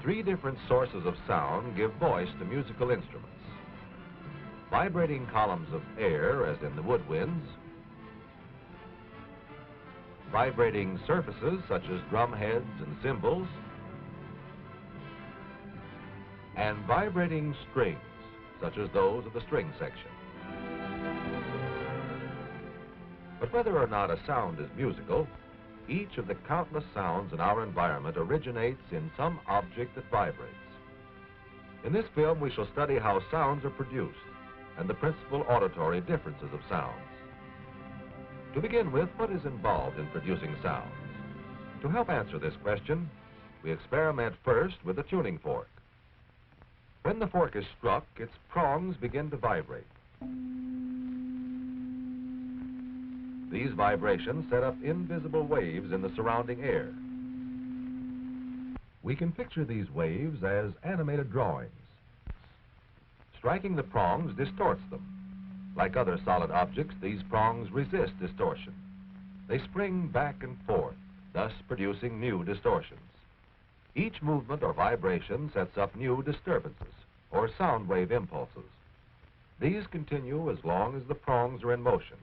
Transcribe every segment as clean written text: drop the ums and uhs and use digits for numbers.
Three different sources of sound give voice to musical instruments. Vibrating columns of air, as in the woodwinds, vibrating surfaces such as drum heads and cymbals, and vibrating strings such as those of the string section. But whether or not a sound is musical, each of the countless sounds in our environment originates in some object that vibrates. In this film, we shall study how sounds are produced and the principal auditory differences of sounds. To begin with, what is involved in producing sounds? To help answer this question, we experiment first with a tuning fork. When the fork is struck, its prongs begin to vibrate. These vibrations set up invisible waves in the surrounding air. We can picture these waves as animated drawings. Striking the prongs distorts them. Like other solid objects, these prongs resist distortion. They spring back and forth, thus producing new distortions. Each movement or vibration sets up new disturbances, or sound wave impulses. These continue as long as the prongs are in motion.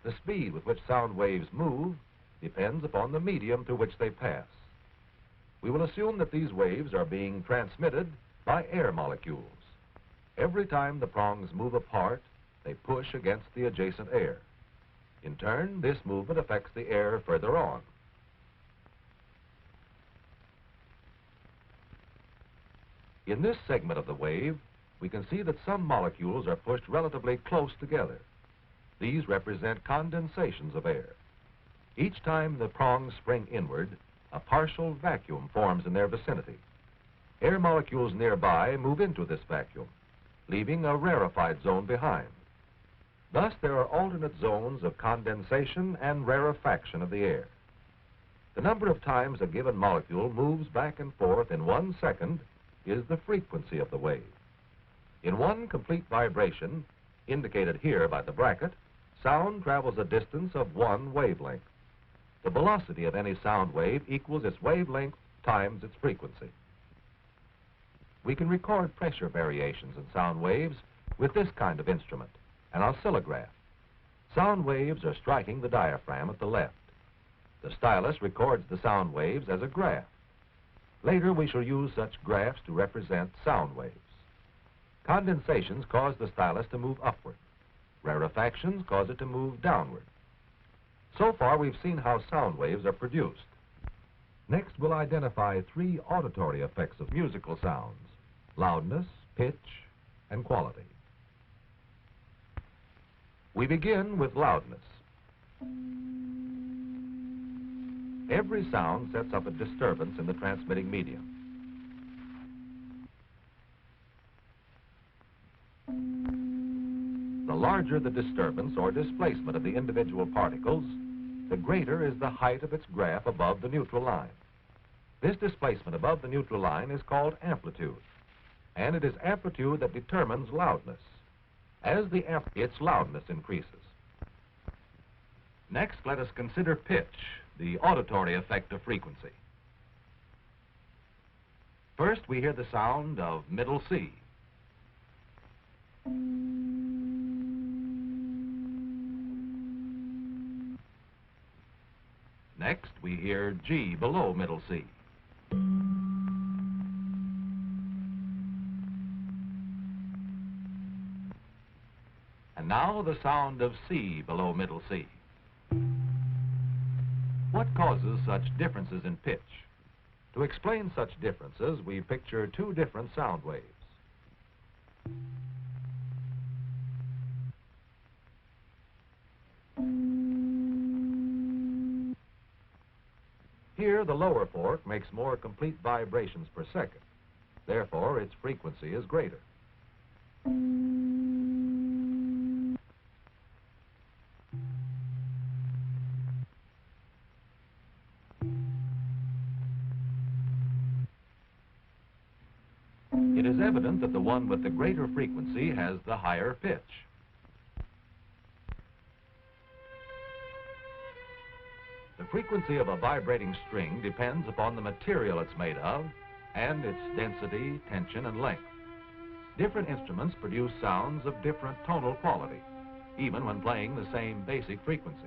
The speed with which sound waves move depends upon the medium through which they pass. We will assume that these waves are being transmitted by air molecules. Every time the prongs move apart, they push against the adjacent air. In turn, this movement affects the air further on. In this segment of the wave, we can see that some molecules are pushed relatively close together. These represent condensations of air. Each time the prongs spring inward, a partial vacuum forms in their vicinity. Air molecules nearby move into this vacuum, leaving a rarefied zone behind. Thus, there are alternate zones of condensation and rarefaction of the air. The number of times a given molecule moves back and forth in 1 second is the frequency of the wave. In one complete vibration, indicated here by the bracket, sound travels a distance of 1 wavelength. The velocity of any sound wave equals its wavelength times its frequency. We can record pressure variations in sound waves with this kind of instrument, an oscillograph. Sound waves are striking the diaphragm at the left. The stylus records the sound waves as a graph. Later, we shall use such graphs to represent sound waves. Condensations cause the stylus to move upward. Rarefactions cause it to move downward. So far, we've seen how sound waves are produced. Next, we'll identify 3 auditory effects of musical sounds: loudness, pitch, and quality. We begin with loudness. Every sound sets up a disturbance in the transmitting medium. The larger the disturbance or displacement of the individual particles, the greater is the height of its graph above the neutral line. This displacement above the neutral line is called amplitude, and it is amplitude that determines loudness. As its loudness increases. Next, let us consider pitch, the auditory effect of frequency. First, we hear the sound of middle C. Next, we hear G below middle C. And now the sound of C below middle C. What causes such differences in pitch? To explain such differences, we picture 2 different sound waves. Here, the lower fork makes more complete vibrations per second. Therefore, its frequency is greater. It is evident that the one with the greater frequency has the higher pitch. The frequency of a vibrating string depends upon the material it's made of and its density, tension, and length. Different instruments produce sounds of different tonal quality, even when playing the same basic frequencies.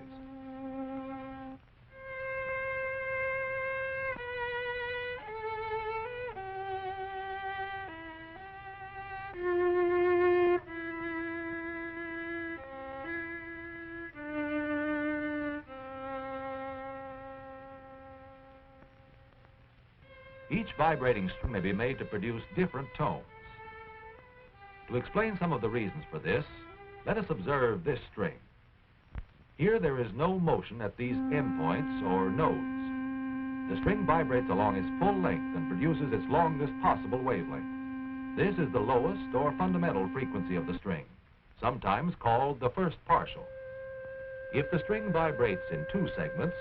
Each vibrating string may be made to produce different tones. To explain some of the reasons for this, let us observe this string. Here there is no motion at these endpoints or nodes. The string vibrates along its full length and produces its longest possible wavelength. This is the lowest or fundamental frequency of the string, sometimes called the first partial. If the string vibrates in two segments,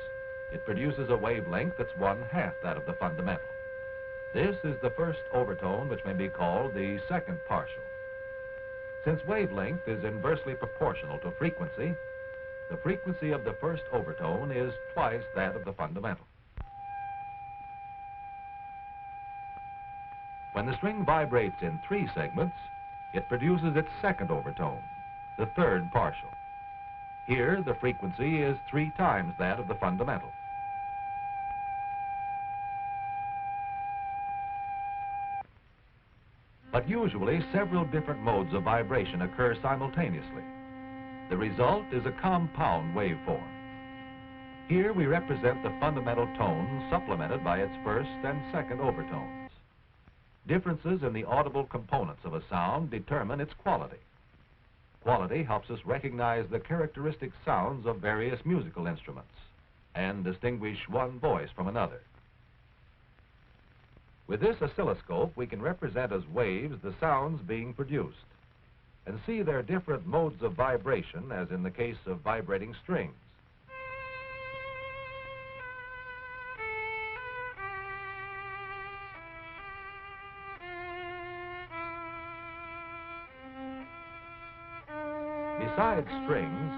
it produces a wavelength that's 1/2 that of the fundamental. This is the first overtone, which may be called the second partial. Since wavelength is inversely proportional to frequency, the frequency of the first overtone is twice that of the fundamental. When the string vibrates in 3 segments, it produces its second overtone, the third partial. Here, the frequency is 3 times that of the fundamental. But usually, several different modes of vibration occur simultaneously. The result is a compound waveform. Here we represent the fundamental tone supplemented by its first and second overtones. Differences in the audible components of a sound determine its quality. Quality helps us recognize the characteristic sounds of various musical instruments and distinguish one voice from another. With this oscilloscope, we can represent as waves the sounds being produced and see their different modes of vibration, as in the case of vibrating strings. Besides strings,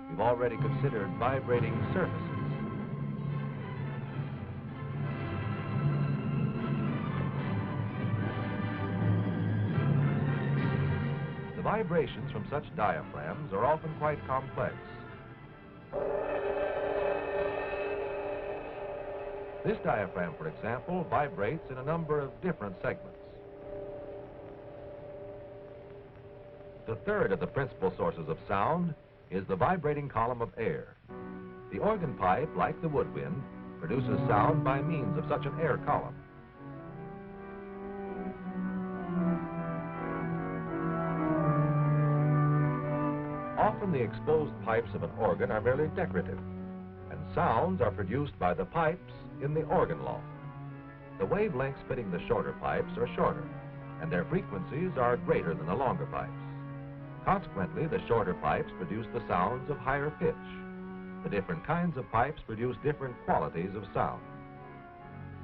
we've already considered vibrating surfaces. The vibrations from such diaphragms are often quite complex. This diaphragm, for example, vibrates in a number of different segments. The third of the principal sources of sound is the vibrating column of air. The organ pipe, like the woodwind, produces sound by means of such an air column. Often the exposed pipes of an organ are merely decorative, and sounds are produced by the pipes in the organ loft. The wavelengths fitting the shorter pipes are shorter, and their frequencies are greater than the longer pipes. Consequently, the shorter pipes produce the sounds of higher pitch. The different kinds of pipes produce different qualities of sound.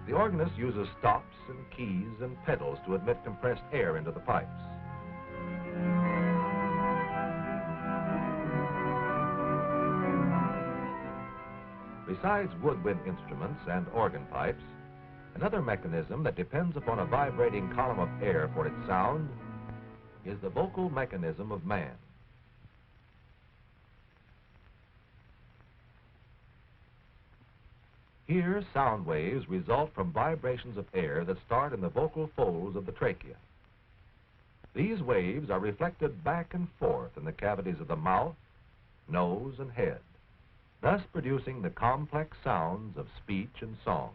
The organist uses stops and keys and pedals to admit compressed air into the pipes. Besides woodwind instruments and organ pipes, another mechanism that depends upon a vibrating column of air for its sound is the vocal mechanism of man. Here, sound waves result from vibrations of air that start in the vocal folds of the trachea. These waves are reflected back and forth in the cavities of the mouth, nose, and head, thus producing the complex sounds of speech and song.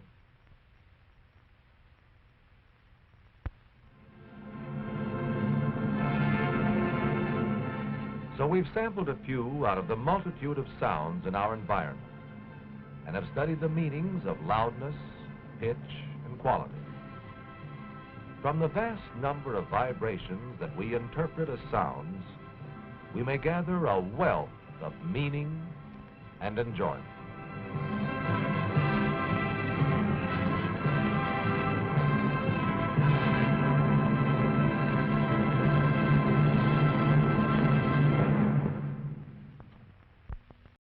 So we've sampled a few out of the multitude of sounds in our environment and have studied the meanings of loudness, pitch, and quality. From the vast number of vibrations that we interpret as sounds, we may gather a wealth of meaning and enjoyment.